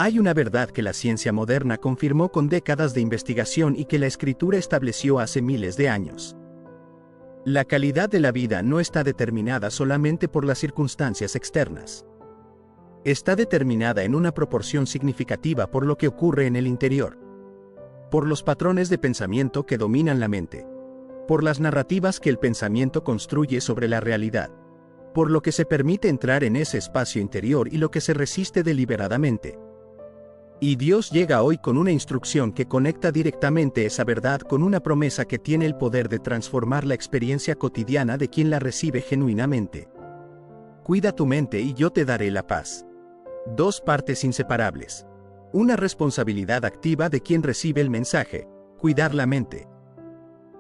Hay una verdad que la ciencia moderna confirmó con décadas de investigación y que la Escritura estableció hace miles de años. La calidad de la vida no está determinada solamente por las circunstancias externas. Está determinada en una proporción significativa por lo que ocurre en el interior. Por los patrones de pensamiento que dominan la mente. Por las narrativas que el pensamiento construye sobre la realidad. Por lo que se permite entrar en ese espacio interior y lo que se resiste deliberadamente. Y Dios llega hoy con una instrucción que conecta directamente esa verdad con una promesa que tiene el poder de transformar la experiencia cotidiana de quien la recibe genuinamente. Cuida tu mente y yo te daré la paz. Dos partes inseparables. Una responsabilidad activa de quien recibe el mensaje, cuidar la mente.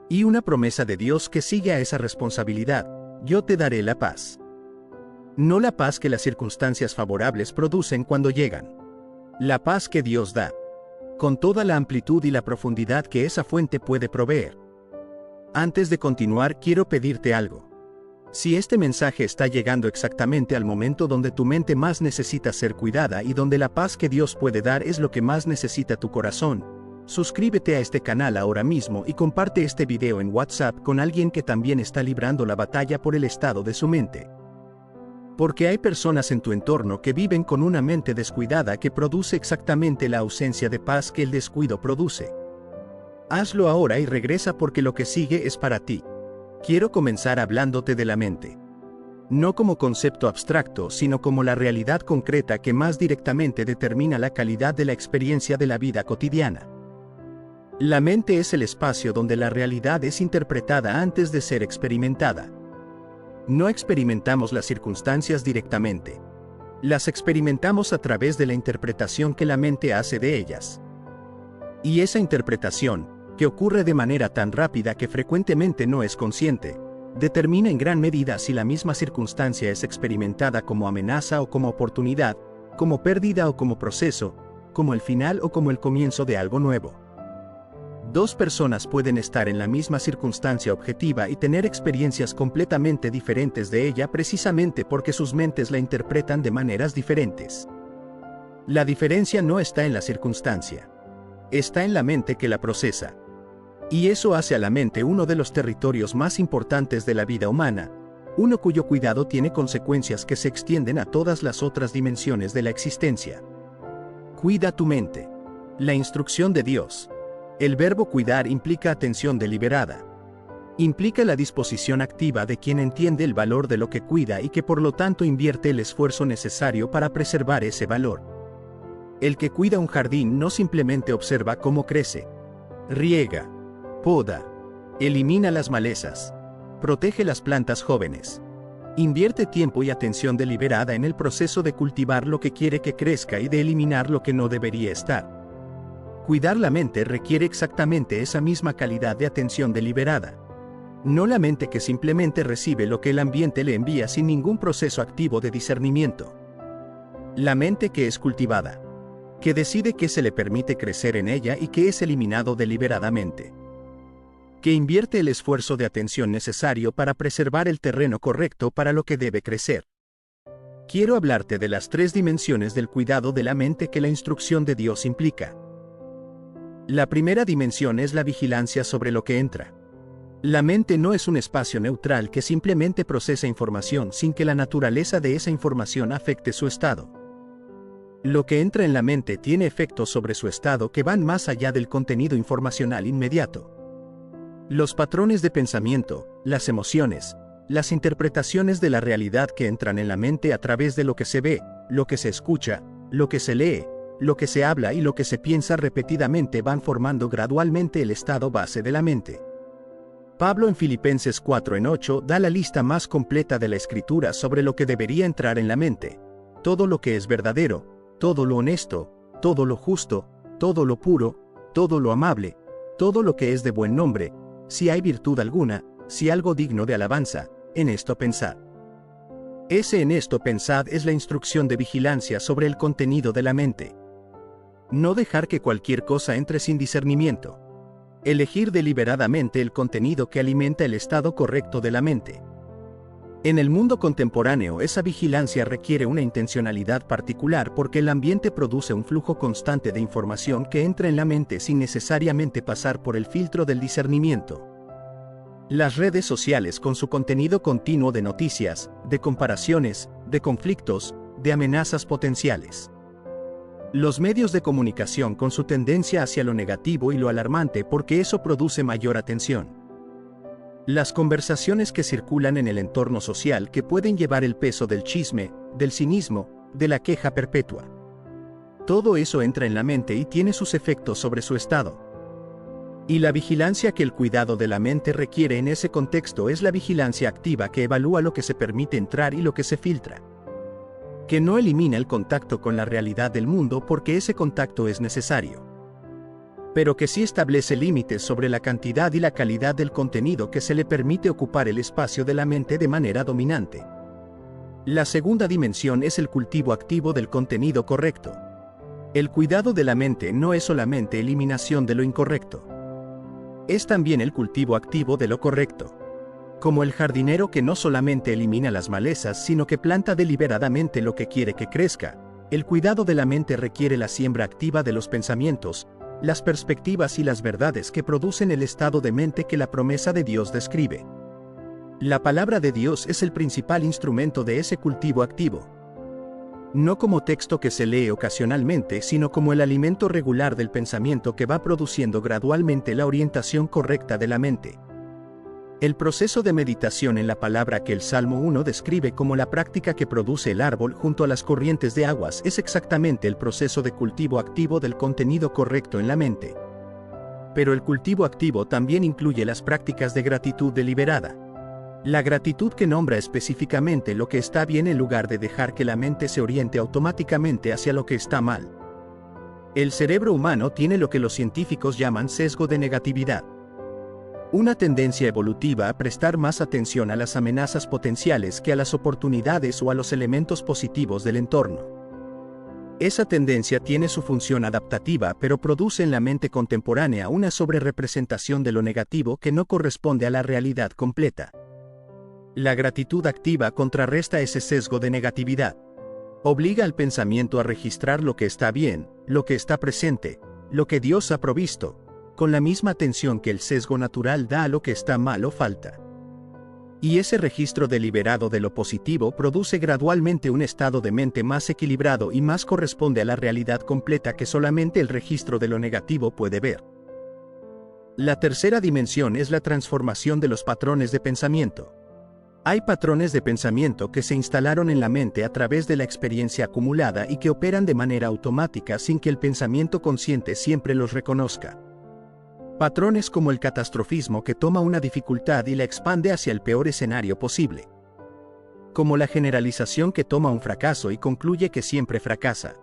Y una promesa de Dios que sigue a esa responsabilidad, yo te daré la paz. No la paz que las circunstancias favorables producen cuando llegan. La paz que Dios da, con toda la amplitud y la profundidad que esa fuente puede proveer. Antes de continuar, quiero pedirte algo. Si este mensaje está llegando exactamente al momento donde tu mente más necesita ser cuidada y donde la paz que Dios puede dar es lo que más necesita tu corazón, suscríbete a este canal ahora mismo y comparte este video en WhatsApp con alguien que también está librando la batalla por el estado de su mente. Porque hay personas en tu entorno que viven con una mente descuidada que produce exactamente la ausencia de paz que el descuido produce. Hazlo ahora y regresa porque lo que sigue es para ti. Quiero comenzar hablándote de la mente. No como concepto abstracto, sino como la realidad concreta que más directamente determina la calidad de la experiencia de la vida cotidiana. La mente es el espacio donde la realidad es interpretada antes de ser experimentada. No experimentamos las circunstancias directamente. Las experimentamos a través de la interpretación que la mente hace de ellas. Y esa interpretación, que ocurre de manera tan rápida que frecuentemente no es consciente, determina en gran medida si la misma circunstancia es experimentada como amenaza o como oportunidad, como pérdida o como proceso, como el final o como el comienzo de algo nuevo. Dos personas pueden estar en la misma circunstancia objetiva y tener experiencias completamente diferentes de ella precisamente porque sus mentes la interpretan de maneras diferentes. La diferencia no está en la circunstancia. Está en la mente que la procesa. Y eso hace a la mente uno de los territorios más importantes de la vida humana, uno cuyo cuidado tiene consecuencias que se extienden a todas las otras dimensiones de la existencia. Cuida tu mente. La instrucción de Dios. El verbo cuidar implica atención deliberada. Implica la disposición activa de quien entiende el valor de lo que cuida y que por lo tanto invierte el esfuerzo necesario para preservar ese valor. El que cuida un jardín no simplemente observa cómo crece. Riega, poda, elimina las malezas, protege las plantas jóvenes. Invierte tiempo y atención deliberada en el proceso de cultivar lo que quiere que crezca y de eliminar lo que no debería estar. Cuidar la mente requiere exactamente esa misma calidad de atención deliberada. No la mente que simplemente recibe lo que el ambiente le envía sin ningún proceso activo de discernimiento. La mente que es cultivada. Que decide qué se le permite crecer en ella y qué es eliminado deliberadamente. Que invierte el esfuerzo de atención necesario para preservar el terreno correcto para lo que debe crecer. Quiero hablarte de las tres dimensiones del cuidado de la mente que la instrucción de Dios implica. La primera dimensión es la vigilancia sobre lo que entra. La mente no es un espacio neutral que simplemente procesa información sin que la naturaleza de esa información afecte su estado. Lo que entra en la mente tiene efectos sobre su estado que van más allá del contenido informacional inmediato. Los patrones de pensamiento, las emociones, las interpretaciones de la realidad que entran en la mente a través de lo que se ve, lo que se escucha, lo que se lee, lo que se habla y lo que se piensa repetidamente van formando gradualmente el estado base de la mente. Pablo en Filipenses 4:8 da la lista más completa de la Escritura sobre lo que debería entrar en la mente. Todo lo que es verdadero, todo lo honesto, todo lo justo, todo lo puro, todo lo amable, todo lo que es de buen nombre, si hay virtud alguna, si algo digno de alabanza, en esto pensad. Ese en esto pensad es la instrucción de vigilancia sobre el contenido de la mente. No dejar que cualquier cosa entre sin discernimiento. Elegir deliberadamente el contenido que alimenta el estado correcto de la mente. En el mundo contemporáneo, esa vigilancia requiere una intencionalidad particular porque el ambiente produce un flujo constante de información que entra en la mente sin necesariamente pasar por el filtro del discernimiento. Las redes sociales, con su contenido continuo de noticias, de comparaciones, de conflictos, de amenazas potenciales. Los medios de comunicación, con su tendencia hacia lo negativo y lo alarmante porque eso produce mayor atención. Las conversaciones que circulan en el entorno social que pueden llevar el peso del chisme, del cinismo, de la queja perpetua. Todo eso entra en la mente y tiene sus efectos sobre su estado. Y la vigilancia que el cuidado de la mente requiere en ese contexto es la vigilancia activa que evalúa lo que se permite entrar y lo que se filtra. Que no elimina el contacto con la realidad del mundo porque ese contacto es necesario. Pero que sí establece límites sobre la cantidad y la calidad del contenido que se le permite ocupar el espacio de la mente de manera dominante. La segunda dimensión es el cultivo activo del contenido correcto. El cuidado de la mente no es solamente eliminación de lo incorrecto. Es también el cultivo activo de lo correcto. Como el jardinero que no solamente elimina las malezas sino que planta deliberadamente lo que quiere que crezca, el cuidado de la mente requiere la siembra activa de los pensamientos, las perspectivas y las verdades que producen el estado de mente que la promesa de Dios describe. La palabra de Dios es el principal instrumento de ese cultivo activo. No como texto que se lee ocasionalmente, sino como el alimento regular del pensamiento que va produciendo gradualmente la orientación correcta de la mente. El proceso de meditación en la palabra que el Salmo 1 describe como la práctica que produce el árbol junto a las corrientes de aguas es exactamente el proceso de cultivo activo del contenido correcto en la mente. Pero el cultivo activo también incluye las prácticas de gratitud deliberada. La gratitud que nombra específicamente lo que está bien en lugar de dejar que la mente se oriente automáticamente hacia lo que está mal. El cerebro humano tiene lo que los científicos llaman sesgo de negatividad. Una tendencia evolutiva a prestar más atención a las amenazas potenciales que a las oportunidades o a los elementos positivos del entorno. Esa tendencia tiene su función adaptativa, pero produce en la mente contemporánea una sobrerepresentación de lo negativo que no corresponde a la realidad completa. La gratitud activa contrarresta ese sesgo de negatividad. Obliga al pensamiento a registrar lo que está bien, lo que está presente, lo que Dios ha provisto, con la misma atención que el sesgo natural da a lo que está mal o falta. Y ese registro deliberado de lo positivo produce gradualmente un estado de mente más equilibrado y más corresponde a la realidad completa que solamente el registro de lo negativo puede ver. La tercera dimensión es la transformación de los patrones de pensamiento. Hay patrones de pensamiento que se instalaron en la mente a través de la experiencia acumulada y que operan de manera automática sin que el pensamiento consciente siempre los reconozca. Patrones como el catastrofismo que toma una dificultad y la expande hacia el peor escenario posible. Como la generalización que toma un fracaso y concluye que siempre fracasa.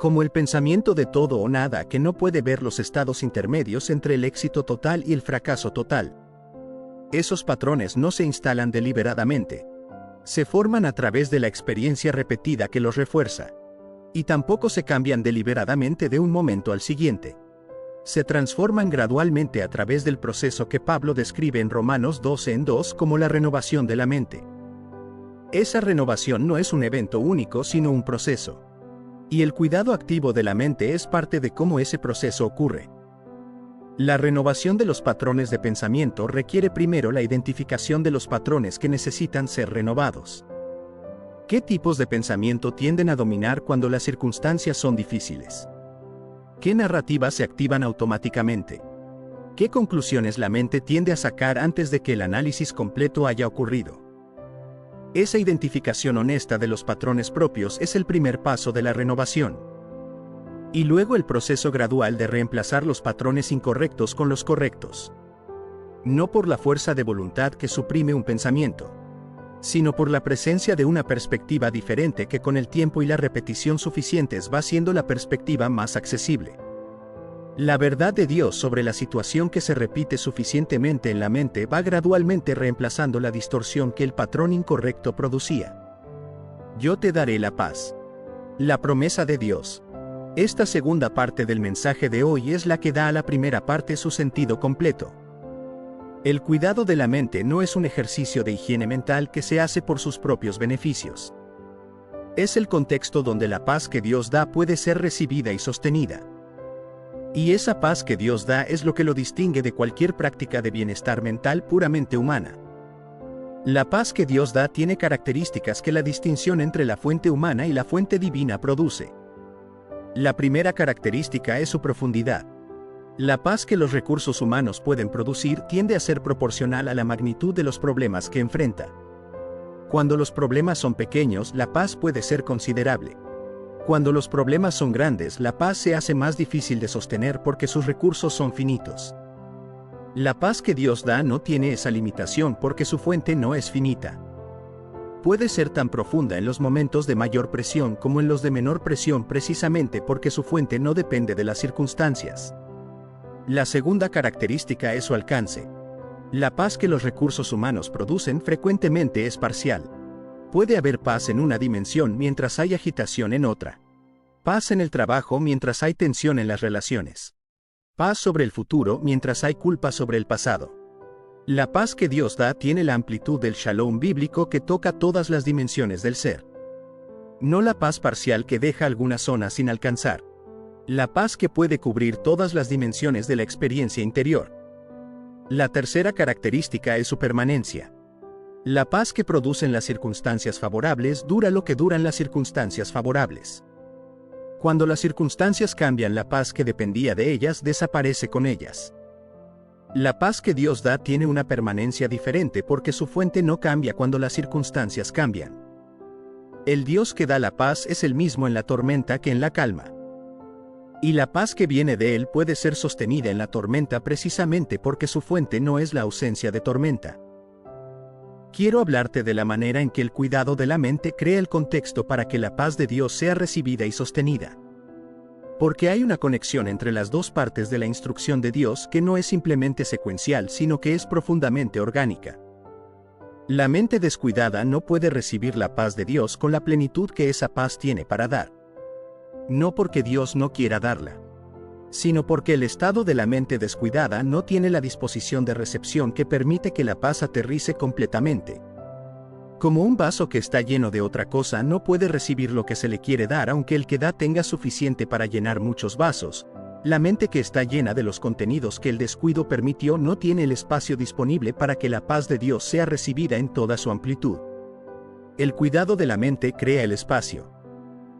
Como el pensamiento de todo o nada que no puede ver los estados intermedios entre el éxito total y el fracaso total. Esos patrones no se instalan deliberadamente. Se forman a través de la experiencia repetida que los refuerza. Y tampoco se cambian deliberadamente de un momento al siguiente. Se transforman gradualmente a través del proceso que Pablo describe en Romanos 12:2 como la renovación de la mente. Esa renovación no es un evento único sino un proceso. Y el cuidado activo de la mente es parte de cómo ese proceso ocurre. La renovación de los patrones de pensamiento requiere primero la identificación de los patrones que necesitan ser renovados. ¿Qué tipos de pensamiento tienden a dominar cuando las circunstancias son difíciles? ¿Qué narrativas se activan automáticamente? ¿Qué conclusiones la mente tiende a sacar antes de que el análisis completo haya ocurrido? Esa identificación honesta de los patrones propios es el primer paso de la renovación. Y luego el proceso gradual de reemplazar los patrones incorrectos con los correctos. No por la fuerza de voluntad que suprime un pensamiento, sino por la presencia de una perspectiva diferente que con el tiempo y la repetición suficientes va siendo la perspectiva más accesible. La verdad de Dios sobre la situación que se repite suficientemente en la mente va gradualmente reemplazando la distorsión que el patrón incorrecto producía. Yo te daré la paz. La promesa de Dios. Esta segunda parte del mensaje de hoy es la que da a la primera parte su sentido completo. El cuidado de la mente no es un ejercicio de higiene mental que se hace por sus propios beneficios. Es el contexto donde la paz que Dios da puede ser recibida y sostenida. Y esa paz que Dios da es lo que lo distingue de cualquier práctica de bienestar mental puramente humana. La paz que Dios da tiene características que la distinción entre la fuente humana y la fuente divina produce. La primera característica es su profundidad. La paz que los recursos humanos pueden producir tiende a ser proporcional a la magnitud de los problemas que enfrenta. Cuando los problemas son pequeños, la paz puede ser considerable. Cuando los problemas son grandes, la paz se hace más difícil de sostener porque sus recursos son finitos. La paz que Dios da no tiene esa limitación porque su fuente no es finita. Puede ser tan profunda en los momentos de mayor presión como en los de menor presión precisamente porque su fuente no depende de las circunstancias. La segunda característica es su alcance. La paz que los recursos humanos producen frecuentemente es parcial. Puede haber paz en una dimensión mientras hay agitación en otra. Paz en el trabajo mientras hay tensión en las relaciones. Paz sobre el futuro mientras hay culpa sobre el pasado. La paz que Dios da tiene la amplitud del shalom bíblico que toca todas las dimensiones del ser. No la paz parcial que deja algunas zonas sin alcanzar. La paz que puede cubrir todas las dimensiones de la experiencia interior. La tercera característica es su permanencia. La paz que producen las circunstancias favorables dura lo que duran las circunstancias favorables. Cuando las circunstancias cambian, la paz que dependía de ellas desaparece con ellas. La paz que Dios da tiene una permanencia diferente porque su fuente no cambia cuando las circunstancias cambian. El Dios que da la paz es el mismo en la tormenta que en la calma. Y la paz que viene de Él puede ser sostenida en la tormenta precisamente porque su fuente no es la ausencia de tormenta. Quiero hablarte de la manera en que el cuidado de la mente crea el contexto para que la paz de Dios sea recibida y sostenida. Porque hay una conexión entre las dos partes de la instrucción de Dios que no es simplemente secuencial, sino que es profundamente orgánica. La mente descuidada no puede recibir la paz de Dios con la plenitud que esa paz tiene para dar. No porque Dios no quiera darla, sino porque el estado de la mente descuidada no tiene la disposición de recepción que permite que la paz aterrice completamente. Como un vaso que está lleno de otra cosa no puede recibir lo que se le quiere dar aunque el que da tenga suficiente para llenar muchos vasos, la mente que está llena de los contenidos que el descuido permitió no tiene el espacio disponible para que la paz de Dios sea recibida en toda su amplitud. El cuidado de la mente crea el espacio.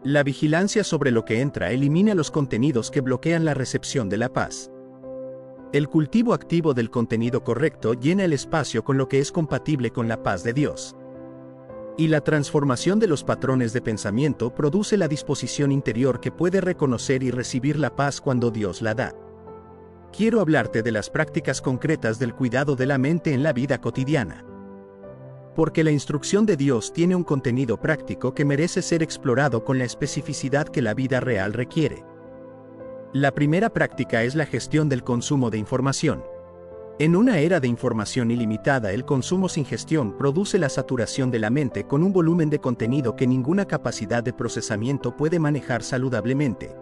La vigilancia sobre lo que entra elimina los contenidos que bloquean la recepción de la paz. El cultivo activo del contenido correcto llena el espacio con lo que es compatible con la paz de Dios. Y la transformación de los patrones de pensamiento produce la disposición interior que puede reconocer y recibir la paz cuando Dios la da. Quiero hablarte de las prácticas concretas del cuidado de la mente en la vida cotidiana. Porque la instrucción de Dios tiene un contenido práctico que merece ser explorado con la especificidad que la vida real requiere. La primera práctica es la gestión del consumo de información. En una era de información ilimitada, el consumo sin gestión produce la saturación de la mente con un volumen de contenido que ninguna capacidad de procesamiento puede manejar saludablemente.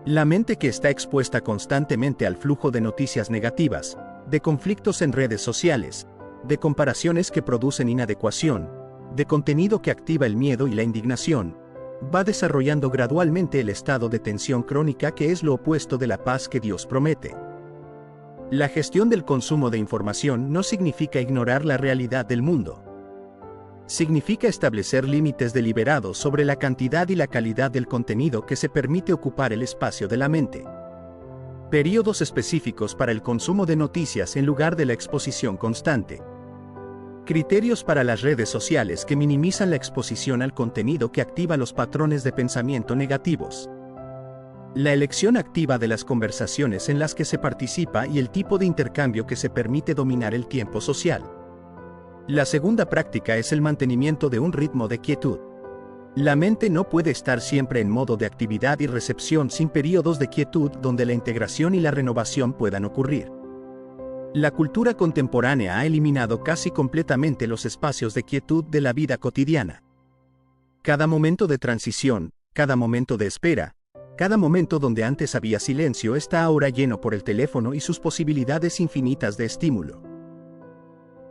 La mente que está expuesta constantemente al flujo de noticias negativas, de conflictos en redes sociales, de comparaciones que producen inadecuación, de contenido que activa el miedo y la indignación, va desarrollando gradualmente el estado de tensión crónica que es lo opuesto de la paz que Dios promete. La gestión del consumo de información no significa ignorar la realidad del mundo. Significa establecer límites deliberados sobre la cantidad y la calidad del contenido que se permite ocupar el espacio de la mente. Períodos específicos para el consumo de noticias en lugar de la exposición constante. Criterios para las redes sociales que minimizan la exposición al contenido que activa los patrones de pensamiento negativos. La elección activa de las conversaciones en las que se participa y el tipo de intercambio que se permite dominar el tiempo social. La segunda práctica es el mantenimiento de un ritmo de quietud. La mente no puede estar siempre en modo de actividad y recepción sin períodos de quietud donde la integración y la renovación puedan ocurrir. La cultura contemporánea ha eliminado casi completamente los espacios de quietud de la vida cotidiana. Cada momento de transición, cada momento de espera, cada momento donde antes había silencio está ahora lleno por el teléfono y sus posibilidades infinitas de estímulo.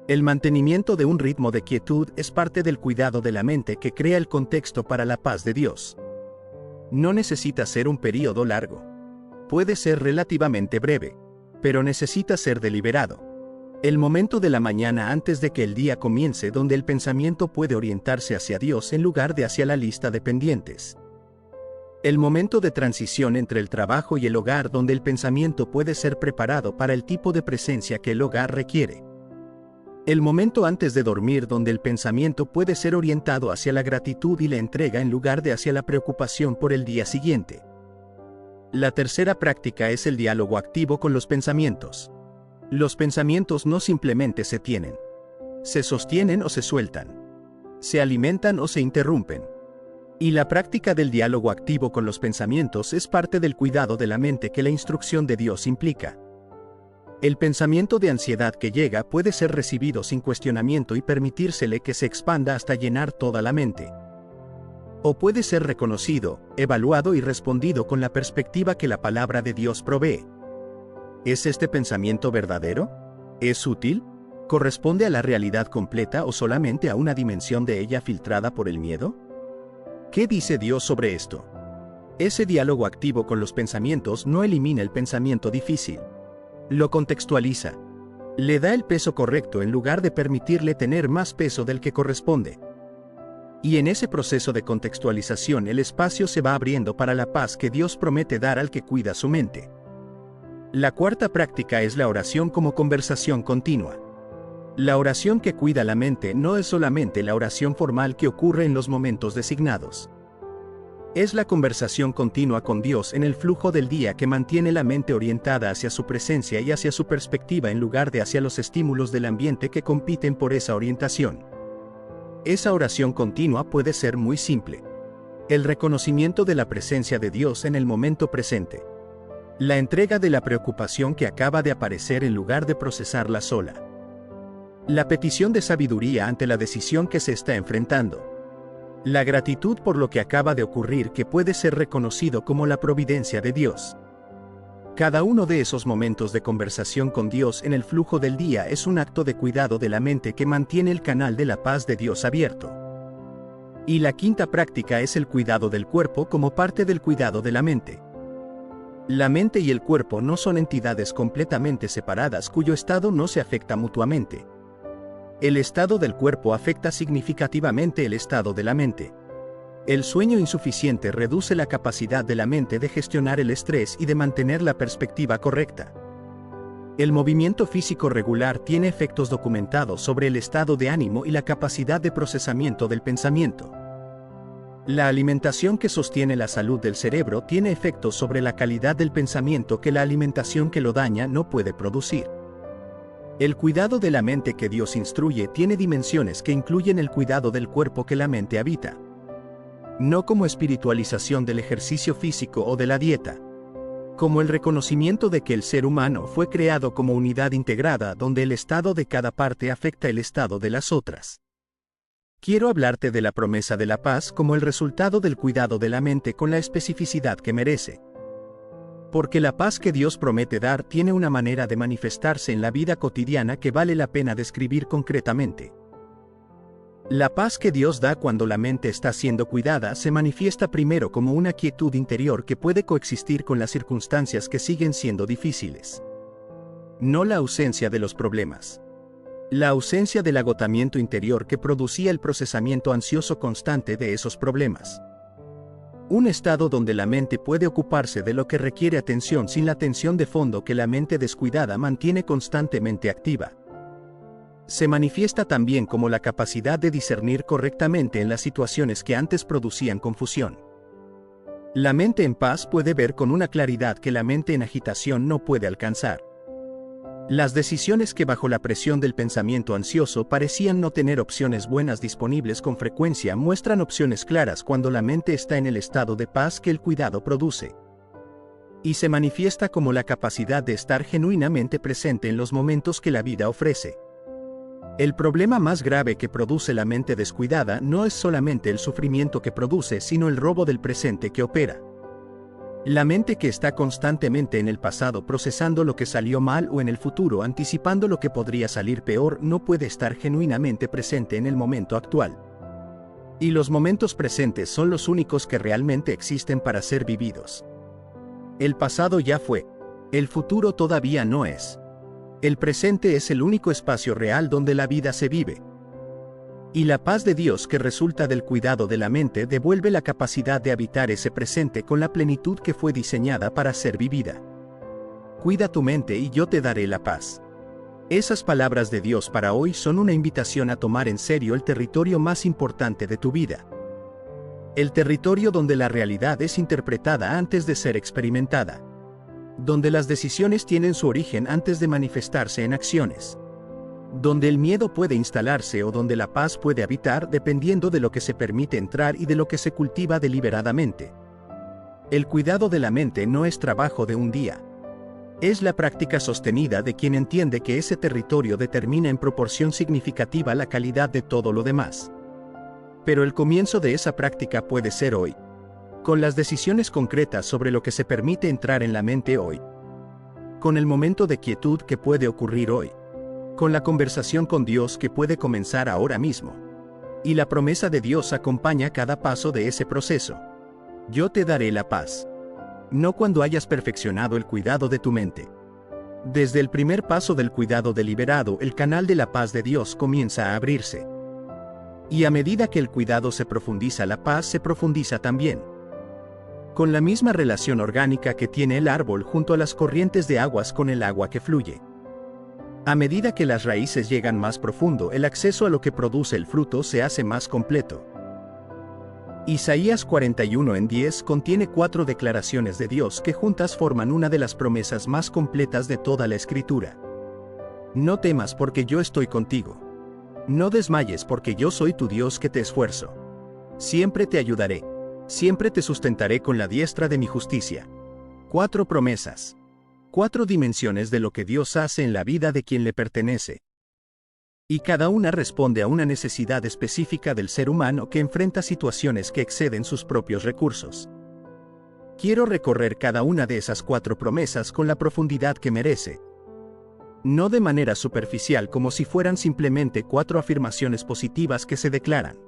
El mantenimiento de un ritmo de quietud es parte del cuidado de la mente que crea el contexto para la paz de Dios. No necesita ser un período largo. Puede ser relativamente breve, pero necesita ser deliberado. El momento de la mañana antes de que el día comience donde el pensamiento puede orientarse hacia Dios en lugar de hacia la lista de pendientes. El momento de transición entre el trabajo y el hogar donde el pensamiento puede ser preparado para el tipo de presencia que el hogar requiere. El momento antes de dormir donde el pensamiento puede ser orientado hacia la gratitud y la entrega en lugar de hacia la preocupación por el día siguiente. La tercera práctica es el diálogo activo con los pensamientos. Los pensamientos no simplemente se tienen. Se sostienen o se sueltan. Se alimentan o se interrumpen. Y la práctica del diálogo activo con los pensamientos es parte del cuidado de la mente que la instrucción de Dios implica. El pensamiento de ansiedad que llega puede ser recibido sin cuestionamiento y permitírsele que se expanda hasta llenar toda la mente. O puede ser reconocido, evaluado y respondido con la perspectiva que la palabra de Dios provee. ¿Es este pensamiento verdadero? ¿Es útil? ¿Corresponde a la realidad completa o solamente a una dimensión de ella filtrada por el miedo? ¿Qué dice Dios sobre esto? Ese diálogo activo con los pensamientos no elimina el pensamiento difícil. Lo contextualiza. Le da el peso correcto en lugar de permitirle tener más peso del que corresponde. Y en ese proceso de contextualización el espacio se va abriendo para la paz que Dios promete dar al que cuida su mente. La cuarta práctica es la oración como conversación continua. La oración que cuida la mente no es solamente la oración formal que ocurre en los momentos designados. Es la conversación continua con Dios en el flujo del día que mantiene la mente orientada hacia su presencia y hacia su perspectiva en lugar de hacia los estímulos del ambiente que compiten por esa orientación. Esa oración continua puede ser muy simple. El reconocimiento de la presencia de Dios en el momento presente. La entrega de la preocupación que acaba de aparecer en lugar de procesarla sola. La petición de sabiduría ante la decisión que se está enfrentando. La gratitud por lo que acaba de ocurrir que puede ser reconocido como la providencia de Dios. Cada uno de esos momentos de conversación con Dios en el flujo del día es un acto de cuidado de la mente que mantiene el canal de la paz de Dios abierto. Y la quinta práctica es el cuidado del cuerpo como parte del cuidado de la mente. La mente y el cuerpo no son entidades completamente separadas cuyo estado no se afecta mutuamente. El estado del cuerpo afecta significativamente el estado de la mente. El sueño insuficiente reduce la capacidad de la mente de gestionar el estrés y de mantener la perspectiva correcta. El movimiento físico regular tiene efectos documentados sobre el estado de ánimo y la capacidad de procesamiento del pensamiento. La alimentación que sostiene la salud del cerebro tiene efectos sobre la calidad del pensamiento que la alimentación que lo daña no puede producir. El cuidado de la mente que Dios instruye tiene dimensiones que incluyen el cuidado del cuerpo que la mente habita. No como espiritualización del ejercicio físico o de la dieta. Como el reconocimiento de que el ser humano fue creado como unidad integrada donde el estado de cada parte afecta el estado de las otras. Quiero hablarte de la promesa de la paz como el resultado del cuidado de la mente con la especificidad que merece. Porque la paz que Dios promete dar tiene una manera de manifestarse en la vida cotidiana que vale la pena describir concretamente. La paz que Dios da cuando la mente está siendo cuidada se manifiesta primero como una quietud interior que puede coexistir con las circunstancias que siguen siendo difíciles. No la ausencia de los problemas. La ausencia del agotamiento interior que producía el procesamiento ansioso constante de esos problemas. Un estado donde la mente puede ocuparse de lo que requiere atención sin la tensión de fondo que la mente descuidada mantiene constantemente activa. Se manifiesta también como la capacidad de discernir correctamente en las situaciones que antes producían confusión. La mente en paz puede ver con una claridad que la mente en agitación no puede alcanzar. Las decisiones que bajo la presión del pensamiento ansioso parecían no tener opciones buenas disponibles con frecuencia muestran opciones claras cuando la mente está en el estado de paz que el cuidado produce. Y se manifiesta como la capacidad de estar genuinamente presente en los momentos que la vida ofrece. El problema más grave que produce la mente descuidada no es solamente el sufrimiento que produce, sino el robo del presente que opera. La mente que está constantemente en el pasado procesando lo que salió mal o en el futuro anticipando lo que podría salir peor no puede estar genuinamente presente en el momento actual. Y los momentos presentes son los únicos que realmente existen para ser vividos. El pasado ya fue. El futuro todavía no es. El presente es el único espacio real donde la vida se vive. Y la paz de Dios que resulta del cuidado de la mente devuelve la capacidad de habitar ese presente con la plenitud que fue diseñada para ser vivida. Cuida tu mente y yo te daré la paz. Esas palabras de Dios para hoy son una invitación a tomar en serio el territorio más importante de tu vida. El territorio donde la realidad es interpretada antes de ser experimentada. Donde las decisiones tienen su origen antes de manifestarse en acciones. Donde el miedo puede instalarse o donde la paz puede habitar dependiendo de lo que se permite entrar y de lo que se cultiva deliberadamente. El cuidado de la mente no es trabajo de un día. Es la práctica sostenida de quien entiende que ese territorio determina en proporción significativa la calidad de todo lo demás. Pero el comienzo de esa práctica puede ser hoy. Con las decisiones concretas sobre lo que se permite entrar en la mente hoy. Con el momento de quietud que puede ocurrir hoy. Con la conversación con Dios que puede comenzar ahora mismo. Y la promesa de Dios acompaña cada paso de ese proceso. Yo te daré la paz. No cuando hayas perfeccionado el cuidado de tu mente. Desde el primer paso del cuidado deliberado, el canal de la paz de Dios comienza a abrirse. Y a medida que el cuidado se profundiza, la paz se profundiza también. Con la misma relación orgánica que tiene el árbol junto a las corrientes de aguas con el agua que fluye. A medida que las raíces llegan más profundo, el acceso a lo que produce el fruto se hace más completo. Isaías 41:10 contiene 4 declaraciones de Dios que juntas forman una de las promesas más completas de toda la Escritura. No temas porque yo estoy contigo. No desmayes porque yo soy tu Dios que te esfuerzo. Siempre te ayudaré. Siempre te sustentaré con la diestra de mi justicia. 4 promesas. 4 dimensiones de lo que Dios hace en la vida de quien le pertenece. Y cada una responde a una necesidad específica del ser humano que enfrenta situaciones que exceden sus propios recursos. Quiero recorrer cada una de esas 4 promesas con la profundidad que merece. No de manera superficial como si fueran simplemente 4 afirmaciones positivas que se declaran,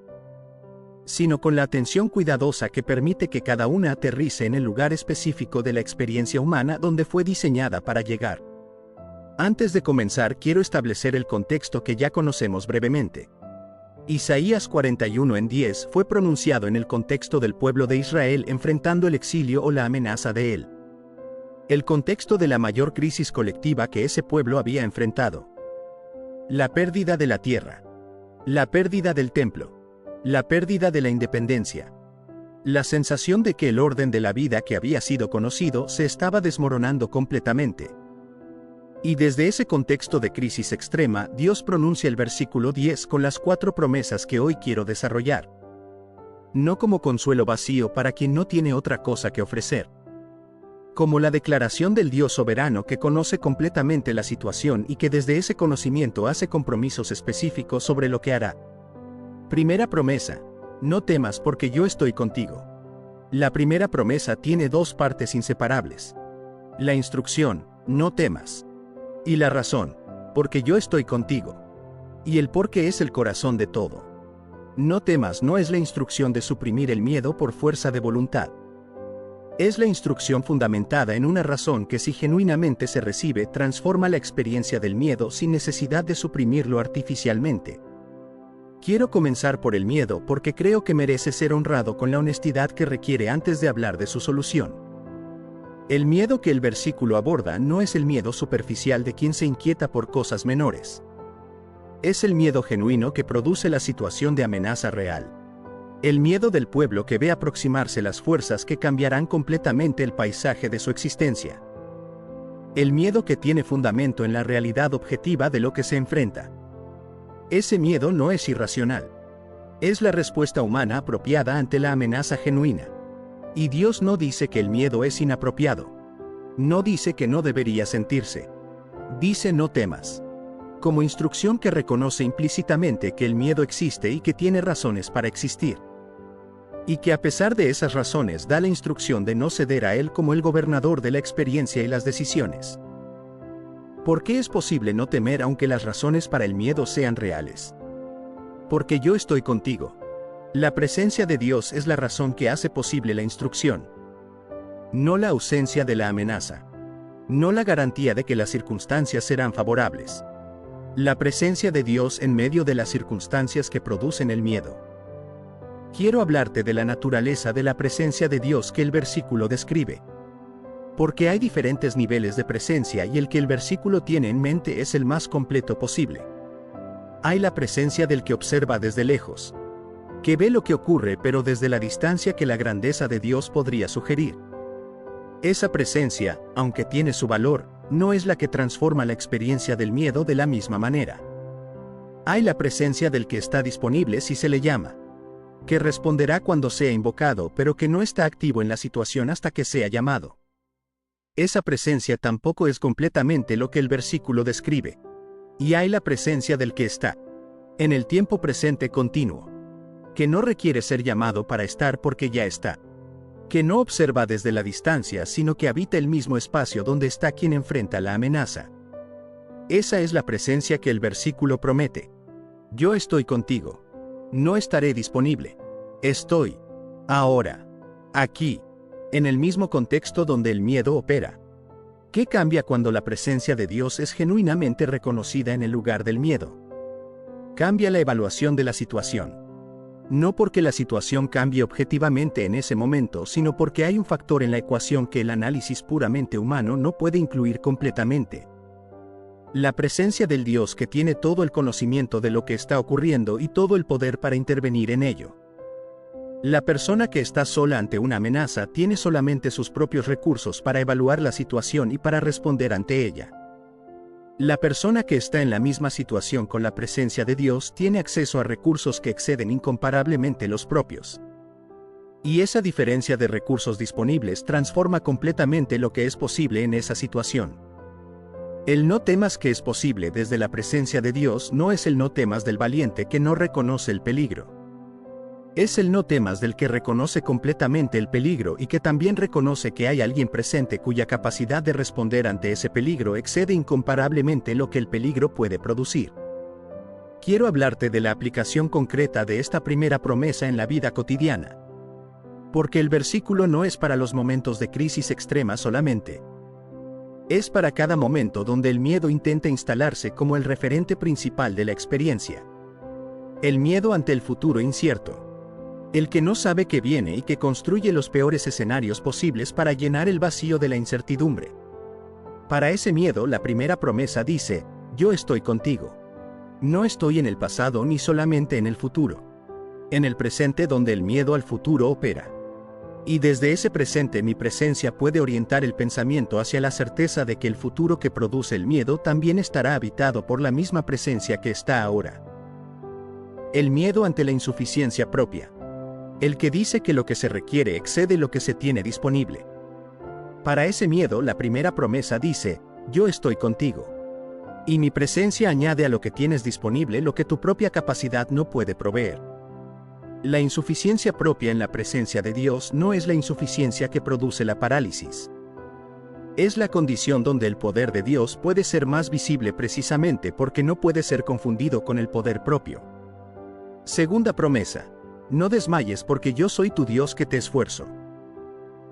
sino con la atención cuidadosa que permite que cada una aterrice en el lugar específico de la experiencia humana donde fue diseñada para llegar. Antes de comenzar, quiero establecer el contexto que ya conocemos brevemente. Isaías 41:10 fue pronunciado en el contexto del pueblo de Israel enfrentando el exilio o la amenaza de él. El contexto de la mayor crisis colectiva que ese pueblo había enfrentado. La pérdida de la tierra. La pérdida del templo. La pérdida de la independencia. La sensación de que el orden de la vida que había sido conocido se estaba desmoronando completamente. Y desde ese contexto de crisis extrema, Dios pronuncia el versículo 10 con las 4 promesas que hoy quiero desarrollar. No como consuelo vacío para quien no tiene otra cosa que ofrecer. Como la declaración del Dios soberano que conoce completamente la situación y que desde ese conocimiento hace compromisos específicos sobre lo que hará. Primera promesa. No temas porque yo estoy contigo. La primera promesa tiene 2 partes inseparables. La instrucción, no temas. Y la razón, porque yo estoy contigo. Y el por qué es el corazón de todo. No temas no es la instrucción de suprimir el miedo por fuerza de voluntad. Es la instrucción fundamentada en una razón que si genuinamente se recibe transforma la experiencia del miedo sin necesidad de suprimirlo artificialmente. Quiero comenzar por el miedo porque creo que merece ser honrado con la honestidad que requiere antes de hablar de su solución. El miedo que el versículo aborda no es el miedo superficial de quien se inquieta por cosas menores. Es el miedo genuino que produce la situación de amenaza real. El miedo del pueblo que ve aproximarse las fuerzas que cambiarán completamente el paisaje de su existencia. El miedo que tiene fundamento en la realidad objetiva de lo que se enfrenta. Ese miedo no es irracional. Es la respuesta humana apropiada ante la amenaza genuina. Y Dios no dice que el miedo es inapropiado. No dice que no debería sentirse. Dice no temas. Como instrucción que reconoce implícitamente que el miedo existe y que tiene razones para existir. Y que a pesar de esas razones da la instrucción de no ceder a él como el gobernador de la experiencia y las decisiones. ¿Por qué es posible no temer aunque las razones para el miedo sean reales? Porque yo estoy contigo. La presencia de Dios es la razón que hace posible la instrucción. No la ausencia de la amenaza. No la garantía de que las circunstancias serán favorables. La presencia de Dios en medio de las circunstancias que producen el miedo. Quiero hablarte de la naturaleza de la presencia de Dios que el versículo describe. Porque hay diferentes niveles de presencia y el que el versículo tiene en mente es el más completo posible. Hay la presencia del que observa desde lejos, que ve lo que ocurre pero desde la distancia que la grandeza de Dios podría sugerir. Esa presencia, aunque tiene su valor, no es la que transforma la experiencia del miedo de la misma manera. Hay la presencia del que está disponible si se le llama, que responderá cuando sea invocado pero que no está activo en la situación hasta que sea llamado. Esa presencia tampoco es completamente lo que el versículo describe. Y hay la presencia del que está en el tiempo presente continuo, que no requiere ser llamado para estar porque ya está, que no observa desde la distancia sino que habita el mismo espacio donde está quien enfrenta la amenaza. Esa es la presencia que el versículo promete. Yo estoy contigo. No estaré disponible. Estoy, ahora, aquí, en el mismo contexto donde el miedo opera. ¿Qué cambia cuando la presencia de Dios es genuinamente reconocida en el lugar del miedo? Cambia la evaluación de la situación. No porque la situación cambie objetivamente en ese momento, sino porque hay un factor en la ecuación que el análisis puramente humano no puede incluir completamente. La presencia del Dios que tiene todo el conocimiento de lo que está ocurriendo y todo el poder para intervenir en ello. La persona que está sola ante una amenaza tiene solamente sus propios recursos para evaluar la situación y para responder ante ella. La persona que está en la misma situación con la presencia de Dios tiene acceso a recursos que exceden incomparablemente los propios. Y esa diferencia de recursos disponibles transforma completamente lo que es posible en esa situación. El no temas que es posible desde la presencia de Dios no es el no temas del valiente que no reconoce el peligro. Es el no temas del que reconoce completamente el peligro y que también reconoce que hay alguien presente cuya capacidad de responder ante ese peligro excede incomparablemente lo que el peligro puede producir. Quiero hablarte de la aplicación concreta de esta primera promesa en la vida cotidiana. Porque el versículo no es para los momentos de crisis extrema solamente. Es para cada momento donde el miedo intenta instalarse como el referente principal de la experiencia. El miedo ante el futuro incierto. El que no sabe qué viene y que construye los peores escenarios posibles para llenar el vacío de la incertidumbre. Para ese miedo, la primera promesa dice, yo estoy contigo. No estoy en el pasado ni solamente en el futuro. En el presente donde el miedo al futuro opera. Y desde ese presente mi presencia puede orientar el pensamiento hacia la certeza de que el futuro que produce el miedo también estará habitado por la misma presencia que está ahora. El miedo ante la insuficiencia propia. El que dice que lo que se requiere excede lo que se tiene disponible. Para ese miedo, la primera promesa dice, yo estoy contigo. Y mi presencia añade a lo que tienes disponible lo que tu propia capacidad no puede proveer. La insuficiencia propia en la presencia de Dios no es la insuficiencia que produce la parálisis. Es la condición donde el poder de Dios puede ser más visible precisamente porque no puede ser confundido con el poder propio. Segunda promesa. No desmayes porque yo soy tu Dios que te esfuerzo.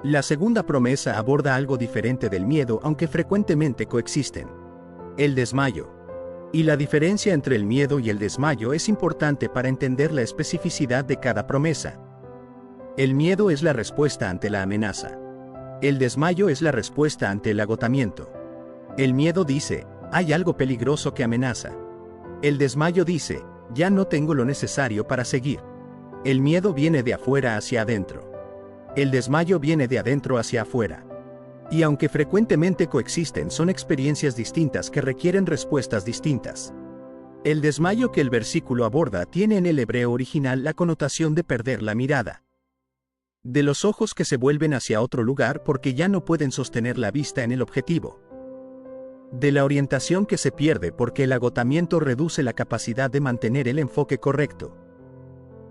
La segunda promesa aborda algo diferente del miedo aunque frecuentemente coexisten. El desmayo. Y la diferencia entre el miedo y el desmayo es importante para entender la especificidad de cada promesa. El miedo es la respuesta ante la amenaza. El desmayo es la respuesta ante el agotamiento. El miedo dice, hay algo peligroso que amenaza. El desmayo dice, ya no tengo lo necesario para seguir. El miedo viene de afuera hacia adentro. El desmayo viene de adentro hacia afuera. Y aunque frecuentemente coexisten, son experiencias distintas que requieren respuestas distintas. El desmayo que el versículo aborda tiene en el hebreo original la connotación de perder la mirada. De los ojos que se vuelven hacia otro lugar porque ya no pueden sostener la vista en el objetivo. De la orientación que se pierde porque el agotamiento reduce la capacidad de mantener el enfoque correcto.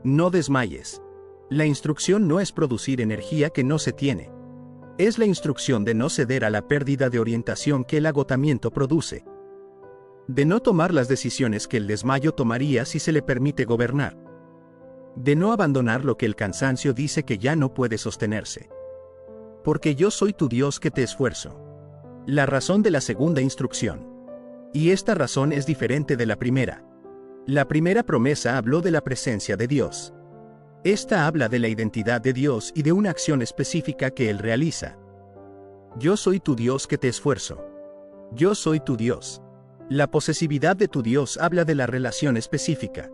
No desmayes. La instrucción no es producir energía que no se tiene. Es la instrucción de no ceder a la pérdida de orientación que el agotamiento produce. De no tomar las decisiones que el desmayo tomaría si se le permite gobernar. De no abandonar lo que el cansancio dice que ya no puede sostenerse. Porque yo soy tu Dios que te esfuerzo. La razón de la segunda instrucción. Y esta razón es diferente de la primera. La primera promesa habló de la presencia de Dios. Esta habla de la identidad de Dios y de una acción específica que Él realiza. Yo soy tu Dios que te esfuerzo. Yo soy tu Dios. La posesividad de tu Dios habla de la relación específica.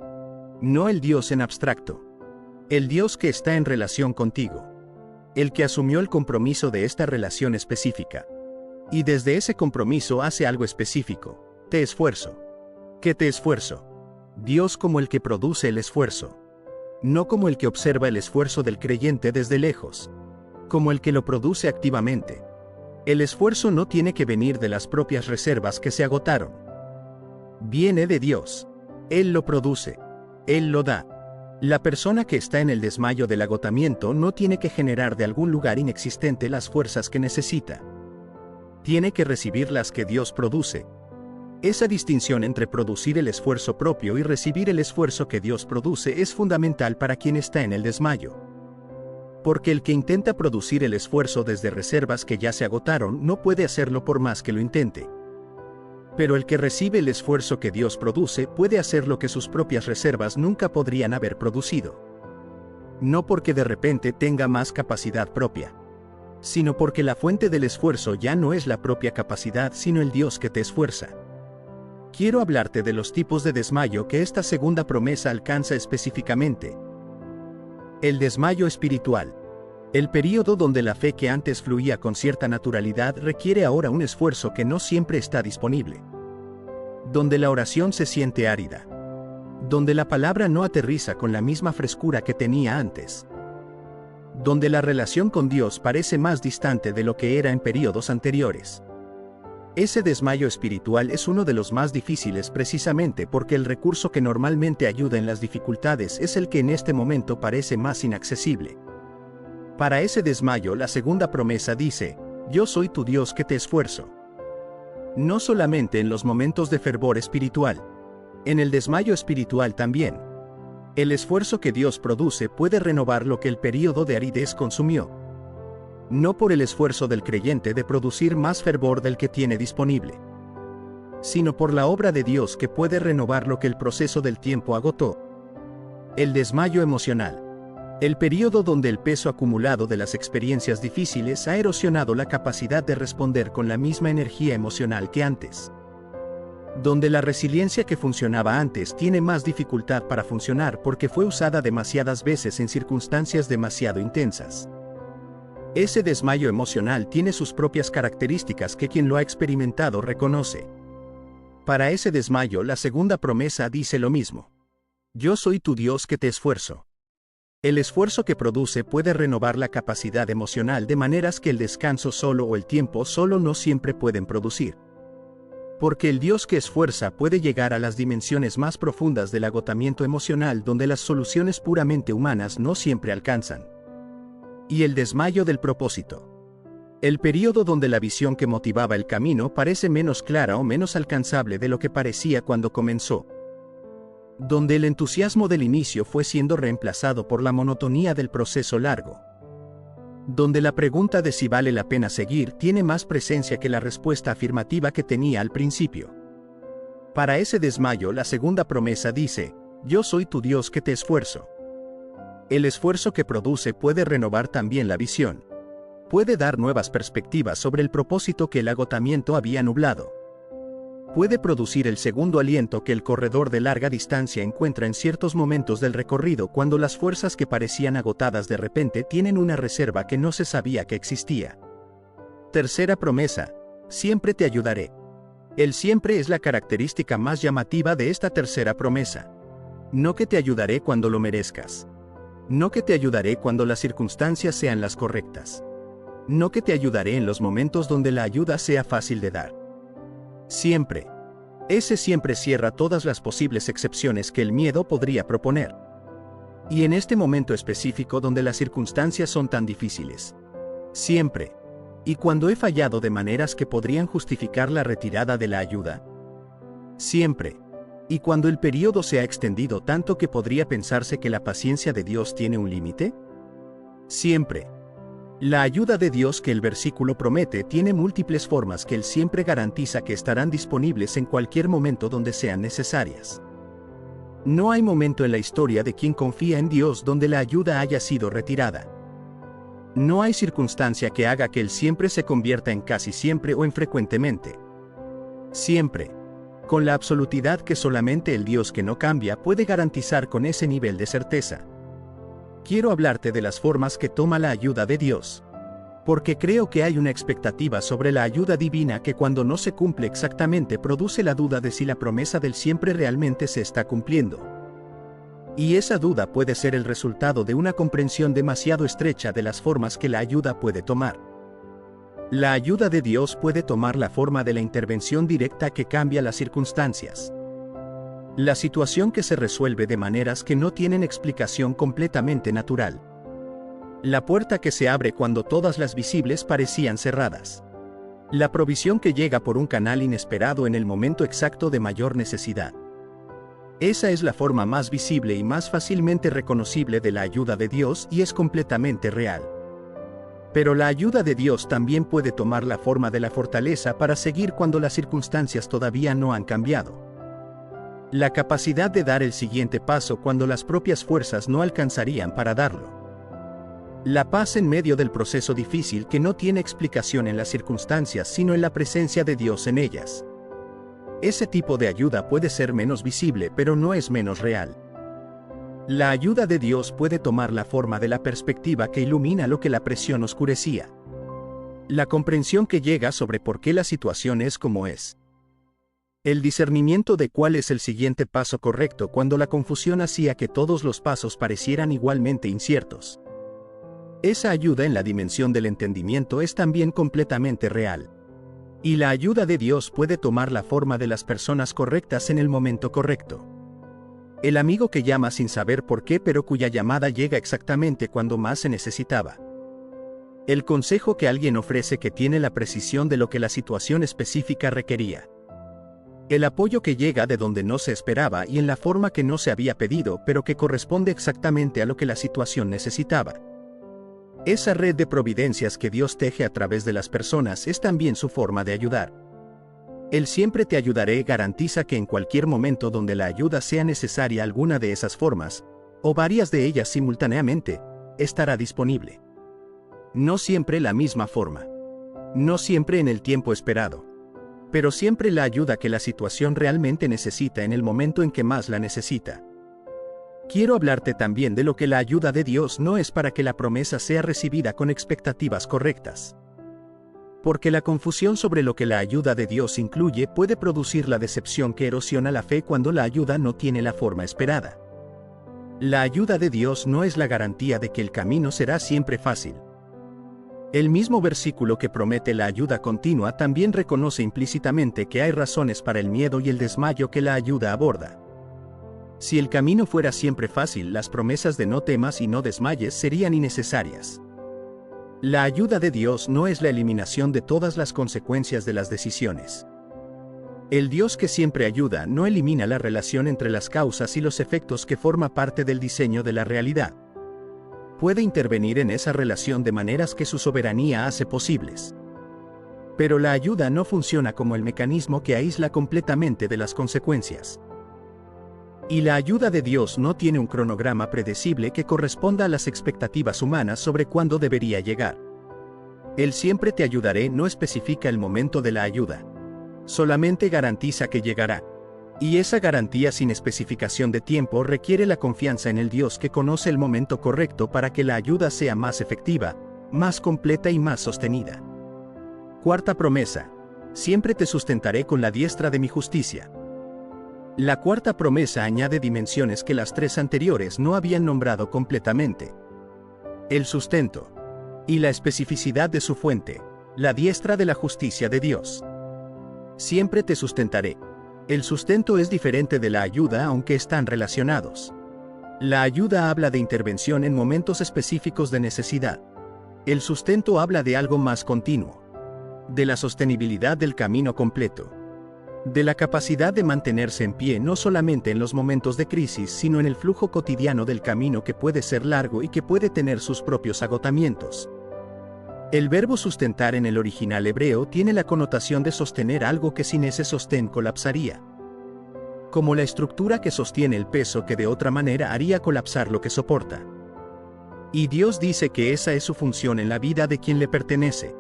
No el Dios en abstracto. El Dios que está en relación contigo. El que asumió el compromiso de esta relación específica. Y desde ese compromiso hace algo específico. Te esfuerzo. ¿Qué te esfuerzo? Dios como el que produce el esfuerzo. No como el que observa el esfuerzo del creyente desde lejos. Como el que lo produce activamente. El esfuerzo no tiene que venir de las propias reservas que se agotaron. Viene de Dios. Él lo produce. Él lo da. La persona que está en el desmayo del agotamiento no tiene que generar de algún lugar inexistente las fuerzas que necesita. Tiene que recibir las que Dios produce. Esa distinción entre producir el esfuerzo propio y recibir el esfuerzo que Dios produce es fundamental para quien está en el desmayo. Porque el que intenta producir el esfuerzo desde reservas que ya se agotaron no puede hacerlo por más que lo intente. Pero el que recibe el esfuerzo que Dios produce puede hacer lo que sus propias reservas nunca podrían haber producido. No porque de repente tenga más capacidad propia, sino porque la fuente del esfuerzo ya no es la propia capacidad sino el Dios que te esfuerza. Quiero hablarte de los tipos de desmayo que esta segunda promesa alcanza específicamente. El desmayo espiritual. El período donde la fe que antes fluía con cierta naturalidad requiere ahora un esfuerzo que no siempre está disponible. Donde la oración se siente árida. Donde la palabra no aterriza con la misma frescura que tenía antes. Donde la relación con Dios parece más distante de lo que era en períodos anteriores. Ese desmayo espiritual es uno de los más difíciles precisamente porque el recurso que normalmente ayuda en las dificultades es el que en este momento parece más inaccesible. Para ese desmayo la segunda promesa dice, yo soy tu Dios que te esfuerzo. No solamente en los momentos de fervor espiritual. En el desmayo espiritual también. El esfuerzo que Dios produce puede renovar lo que el período de aridez consumió. No por el esfuerzo del creyente de producir más fervor del que tiene disponible, sino por la obra de Dios que puede renovar lo que el proceso del tiempo agotó. El desmayo emocional. El período donde el peso acumulado de las experiencias difíciles ha erosionado la capacidad de responder con la misma energía emocional que antes. Donde la resiliencia que funcionaba antes tiene más dificultad para funcionar porque fue usada demasiadas veces en circunstancias demasiado intensas. Ese desmayo emocional tiene sus propias características que quien lo ha experimentado reconoce. Para ese desmayo la segunda promesa dice lo mismo. Yo soy tu Dios que te esfuerzo. El esfuerzo que produce puede renovar la capacidad emocional de maneras que el descanso solo o el tiempo solo no siempre pueden producir. Porque el Dios que esfuerza puede llegar a las dimensiones más profundas del agotamiento emocional donde las soluciones puramente humanas no siempre alcanzan. Y el desmayo del propósito. El período donde la visión que motivaba el camino parece menos clara o menos alcanzable de lo que parecía cuando comenzó. Donde el entusiasmo del inicio fue siendo reemplazado por la monotonía del proceso largo. Donde la pregunta de si vale la pena seguir tiene más presencia que la respuesta afirmativa que tenía al principio. Para ese desmayo la segunda promesa dice, yo soy tu Dios que te esfuerzo. El esfuerzo que produce puede renovar también la visión. Puede dar nuevas perspectivas sobre el propósito que el agotamiento había nublado. Puede producir el segundo aliento que el corredor de larga distancia encuentra en ciertos momentos del recorrido cuando las fuerzas que parecían agotadas de repente tienen una reserva que no se sabía que existía. Tercera promesa, siempre te ayudaré. El siempre es la característica más llamativa de esta tercera promesa. No que te ayudaré cuando lo merezcas. No que te ayudaré cuando las circunstancias sean las correctas. No que te ayudaré en los momentos donde la ayuda sea fácil de dar. Siempre. Ese siempre cierra todas las posibles excepciones que el miedo podría proponer. Y en este momento específico donde las circunstancias son tan difíciles. Siempre. Y cuando he fallado de maneras que podrían justificar la retirada de la ayuda. Siempre. Y cuando el periodo se ha extendido tanto que podría pensarse que la paciencia de Dios tiene un límite. Siempre. La ayuda de Dios que el versículo promete tiene múltiples formas que Él siempre garantiza que estarán disponibles en cualquier momento donde sean necesarias. No hay momento en la historia de quien confía en Dios donde la ayuda haya sido retirada. No hay circunstancia que haga que Él siempre se convierta en casi siempre o en frecuentemente. Siempre. Con la absolutidad que solamente el Dios que no cambia puede garantizar con ese nivel de certeza. Quiero hablarte de las formas que toma la ayuda de Dios. Porque creo que hay una expectativa sobre la ayuda divina que cuando no se cumple exactamente produce la duda de si la promesa del siempre realmente se está cumpliendo. Y esa duda puede ser el resultado de una comprensión demasiado estrecha de las formas que la ayuda puede tomar. La ayuda de Dios puede tomar la forma de la intervención directa que cambia las circunstancias. La situación que se resuelve de maneras que no tienen explicación completamente natural. La puerta que se abre cuando todas las visibles parecían cerradas. La provisión que llega por un canal inesperado en el momento exacto de mayor necesidad. Esa es la forma más visible y más fácilmente reconocible de la ayuda de Dios y es completamente real. Pero la ayuda de Dios también puede tomar la forma de la fortaleza para seguir cuando las circunstancias todavía no han cambiado. La capacidad de dar el siguiente paso cuando las propias fuerzas no alcanzarían para darlo. La paz en medio del proceso difícil que no tiene explicación en las circunstancias sino en la presencia de Dios en ellas. Ese tipo de ayuda puede ser menos visible pero no es menos real. La ayuda de Dios puede tomar la forma de la perspectiva que ilumina lo que la presión oscurecía. La comprensión que llega sobre por qué la situación es como es. El discernimiento de cuál es el siguiente paso correcto cuando la confusión hacía que todos los pasos parecieran igualmente inciertos. Esa ayuda en la dimensión del entendimiento es también completamente real. Y la ayuda de Dios puede tomar la forma de las personas correctas en el momento correcto. El amigo que llama sin saber por qué pero cuya llamada llega exactamente cuando más se necesitaba. El consejo que alguien ofrece que tiene la precisión de lo que la situación específica requería. El apoyo que llega de donde no se esperaba y en la forma que no se había pedido pero que corresponde exactamente a lo que la situación necesitaba. Esa red de providencias que Dios teje a través de las personas es también su forma de ayudar. El siempre te ayudaré garantiza que en cualquier momento donde la ayuda sea necesaria alguna de esas formas, o varias de ellas simultáneamente, estará disponible. No siempre la misma forma. No siempre en el tiempo esperado. Pero siempre la ayuda que la situación realmente necesita en el momento en que más la necesita. Quiero hablarte también de lo que la ayuda de Dios no es para que la promesa sea recibida con expectativas correctas. Porque la confusión sobre lo que la ayuda de Dios incluye puede producir la decepción que erosiona la fe cuando la ayuda no tiene la forma esperada. La ayuda de Dios no es la garantía de que el camino será siempre fácil. El mismo versículo que promete la ayuda continua también reconoce implícitamente que hay razones para el miedo y el desmayo que la ayuda aborda. Si el camino fuera siempre fácil, las promesas de no temas y no desmayes serían innecesarias. La ayuda de Dios no es la eliminación de todas las consecuencias de las decisiones. El Dios que siempre ayuda no elimina la relación entre las causas y los efectos que forma parte del diseño de la realidad. Puede intervenir en esa relación de maneras que su soberanía hace posibles. Pero la ayuda no funciona como el mecanismo que aísla completamente de las consecuencias. Y la ayuda de Dios no tiene un cronograma predecible que corresponda a las expectativas humanas sobre cuándo debería llegar. El siempre te ayudaré no especifica el momento de la ayuda. Solamente garantiza que llegará. Y esa garantía sin especificación de tiempo requiere la confianza en el Dios que conoce el momento correcto para que la ayuda sea más efectiva, más completa y más sostenida. Cuarta promesa. Siempre te sustentaré con la diestra de mi justicia. La cuarta promesa añade dimensiones que las tres anteriores no habían nombrado completamente. El sustento. Y la especificidad de su fuente, la diestra de la justicia de Dios. Siempre te sustentaré. El sustento es diferente de la ayuda aunque están relacionados. La ayuda habla de intervención en momentos específicos de necesidad. El sustento habla de algo más continuo. De la sostenibilidad del camino completo. De la capacidad de mantenerse en pie no solamente en los momentos de crisis, sino en el flujo cotidiano del camino, que puede ser largo y que puede tener sus propios agotamientos. El verbo sustentar en el original hebreo tiene la connotación de sostener algo que sin ese sostén colapsaría. Como la estructura que sostiene el peso que de otra manera haría colapsar lo que soporta. Y Dios dice que esa es su función en la vida de quien le pertenece.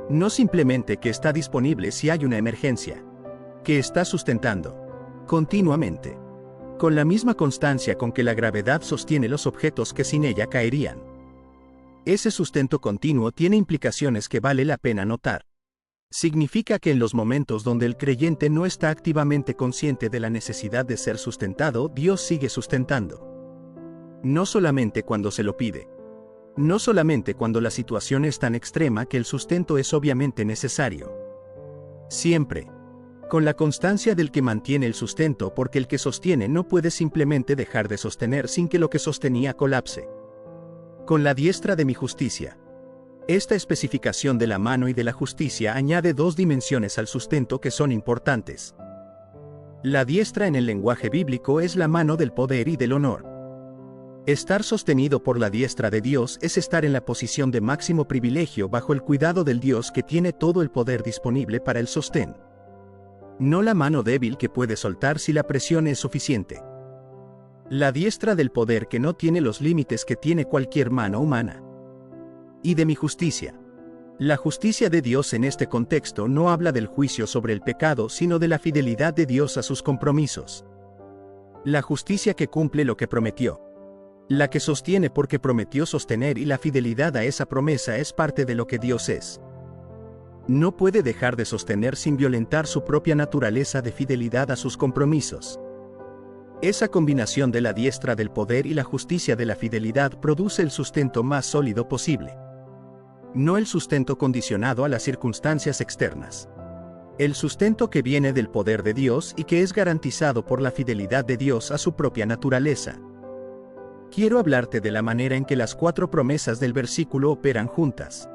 No simplemente que está disponible si hay una emergencia. Que está sustentando. Continuamente. Con la misma constancia con que la gravedad sostiene los objetos que sin ella caerían. Ese sustento continuo tiene implicaciones que vale la pena notar. Significa que en los momentos donde el creyente no está activamente consciente de la necesidad de ser sustentado, Dios sigue sustentando. No solamente cuando se lo pide. No solamente cuando la situación es tan extrema que el sustento es obviamente necesario. Siempre. Con la constancia del que mantiene el sustento, porque el que sostiene no puede simplemente dejar de sostener sin que lo que sostenía colapse. Con la diestra de mi justicia. Esta especificación de la mano y de la justicia añade dos dimensiones al sustento que son importantes. La diestra en el lenguaje bíblico es la mano del poder y del honor. Estar sostenido por la diestra de Dios es estar en la posición de máximo privilegio bajo el cuidado del Dios que tiene todo el poder disponible para el sostén. No la mano débil que puede soltar si la presión es suficiente. La diestra del poder que no tiene los límites que tiene cualquier mano humana. Y de mi justicia. La justicia de Dios en este contexto no habla del juicio sobre el pecado, sino de la fidelidad de Dios a sus compromisos. La justicia que cumple lo que prometió. La que sostiene porque prometió sostener, y la fidelidad a esa promesa es parte de lo que Dios es. No puede dejar de sostener sin violentar su propia naturaleza de fidelidad a sus compromisos. Esa combinación de la diestra del poder y la justicia de la fidelidad produce el sustento más sólido posible. No el sustento condicionado a las circunstancias externas. El sustento que viene del poder de Dios y que es garantizado por la fidelidad de Dios a su propia naturaleza. Quiero hablarte de la manera en que las cuatro promesas del versículo operan juntas.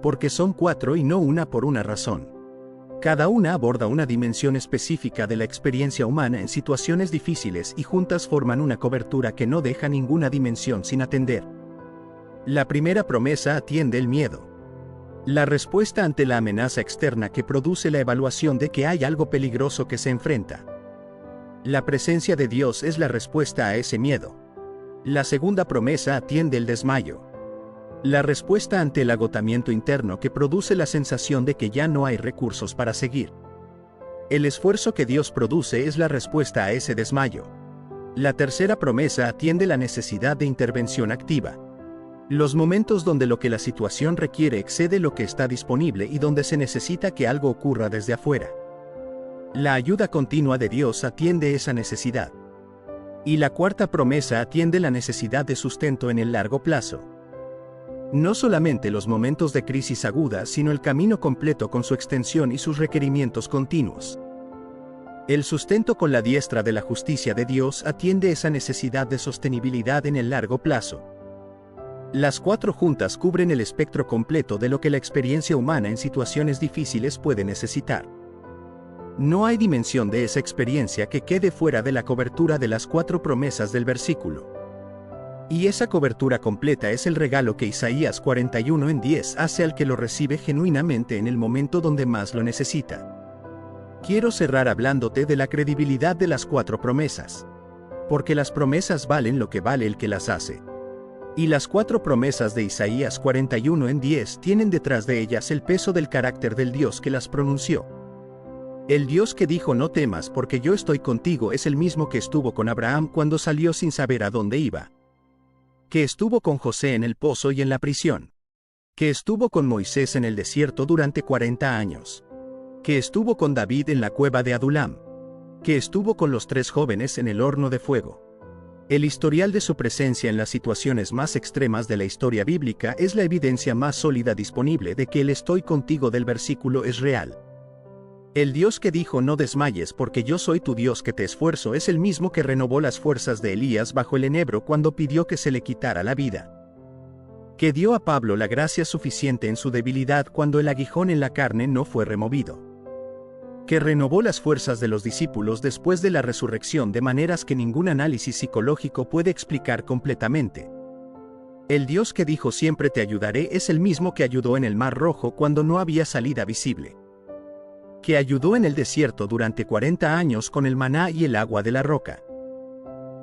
Porque son cuatro y no una por una razón. Cada una aborda una dimensión específica de la experiencia humana en situaciones difíciles y juntas forman una cobertura que no deja ninguna dimensión sin atender. La primera promesa atiende el miedo. La respuesta ante la amenaza externa que produce la evaluación de que hay algo peligroso que se enfrenta. La presencia de Dios es la respuesta a ese miedo. La segunda promesa atiende el desmayo. La respuesta ante el agotamiento interno que produce la sensación de que ya no hay recursos para seguir. El esfuerzo que Dios produce es la respuesta a ese desmayo. La tercera promesa atiende la necesidad de intervención activa. Los momentos donde lo que la situación requiere excede lo que está disponible y donde se necesita que algo ocurra desde afuera. La ayuda continua de Dios atiende esa necesidad. Y la cuarta promesa atiende la necesidad de sustento en el largo plazo. No solamente los momentos de crisis aguda, sino el camino completo con su extensión y sus requerimientos continuos. El sustento con la diestra de la justicia de Dios atiende esa necesidad de sostenibilidad en el largo plazo. Las cuatro juntas cubren el espectro completo de lo que la experiencia humana en situaciones difíciles puede necesitar. No hay dimensión de esa experiencia que quede fuera de la cobertura de las cuatro promesas del versículo. Y esa cobertura completa es el regalo que Isaías 41:10 hace al que lo recibe genuinamente en el momento donde más lo necesita. Quiero cerrar hablándote de la credibilidad de las cuatro promesas. Porque las promesas valen lo que vale el que las hace. Y las cuatro promesas de Isaías 41:10 tienen detrás de ellas el peso del carácter del Dios que las pronunció. El Dios que dijo no temas porque yo estoy contigo es el mismo que estuvo con Abraham cuando salió sin saber a dónde iba. Que estuvo con José en el pozo y en la prisión. Que estuvo con Moisés en el desierto durante 40 años. Que estuvo con David en la cueva de Adulam. Que estuvo con los 3 jóvenes en el horno de fuego. El historial de su presencia en las situaciones más extremas de la historia bíblica es la evidencia más sólida disponible de que el estoy contigo del versículo es real. El Dios que dijo no desmayes porque yo soy tu Dios que te esfuerzo es el mismo que renovó las fuerzas de Elías bajo el enebro cuando pidió que se le quitara la vida. Que dio a Pablo la gracia suficiente en su debilidad cuando el aguijón en la carne no fue removido. Que renovó las fuerzas de los discípulos después de la resurrección de maneras que ningún análisis psicológico puede explicar completamente. El Dios que dijo siempre te ayudaré es el mismo que ayudó en el Mar Rojo cuando no había salida visible. Que ayudó en el desierto durante 40 años con el maná y el agua de la roca.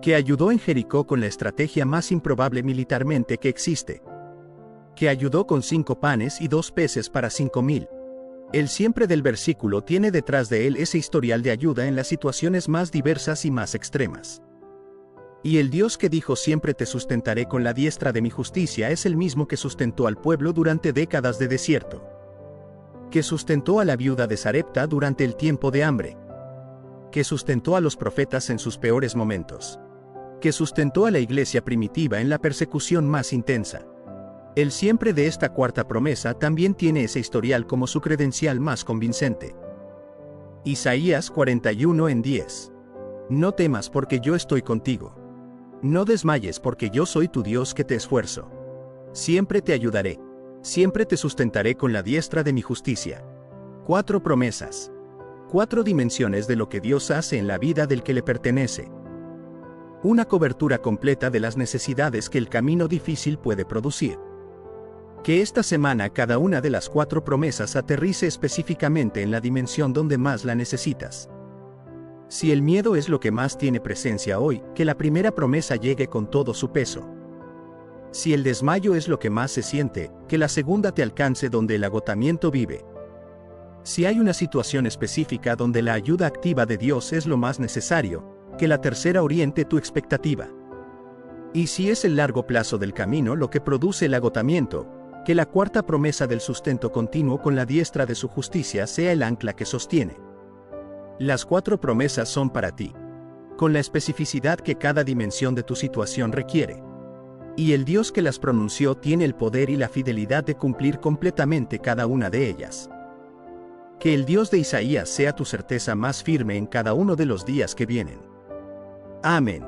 Que ayudó en Jericó con la estrategia más improbable militarmente que existe. Que ayudó con 5 panes y 2 peces para 5,000. El siempre del versículo tiene detrás de él ese historial de ayuda en las situaciones más diversas y más extremas. Y el Dios que dijo siempre te sustentaré con la diestra de mi justicia es el mismo que sustentó al pueblo durante décadas de desierto. Que sustentó a la viuda de Sarepta durante el tiempo de hambre. Que sustentó a los profetas en sus peores momentos. Que sustentó a la iglesia primitiva en la persecución más intensa. El siempre de esta cuarta promesa también tiene ese historial como su credencial más convincente. Isaías 41:10. No temas porque yo estoy contigo. No desmayes porque yo soy tu Dios que te esfuerzo. Siempre te ayudaré. Siempre te sustentaré con la diestra de mi justicia. 4 promesas. 4 dimensiones de lo que Dios hace en la vida del que le pertenece. Una cobertura completa de las necesidades que el camino difícil puede producir. Que esta semana cada una de las 4 promesas aterrice específicamente en la dimensión donde más la necesitas. Si el miedo es lo que más tiene presencia hoy, que la primera promesa llegue con todo su peso. Si el desmayo es lo que más se siente, que la segunda te alcance donde el agotamiento vive. Si hay una situación específica donde la ayuda activa de Dios es lo más necesario, que la tercera oriente tu expectativa. Y si es el largo plazo del camino lo que produce el agotamiento, que la cuarta promesa del sustento continuo con la diestra de su justicia sea el ancla que sostiene. Las 4 promesas son para ti, con la especificidad que cada dimensión de tu situación requiere. Y el Dios que las pronunció tiene el poder y la fidelidad de cumplir completamente cada una de ellas. Que el Dios de Isaías sea tu certeza más firme en cada uno de los días que vienen. Amén.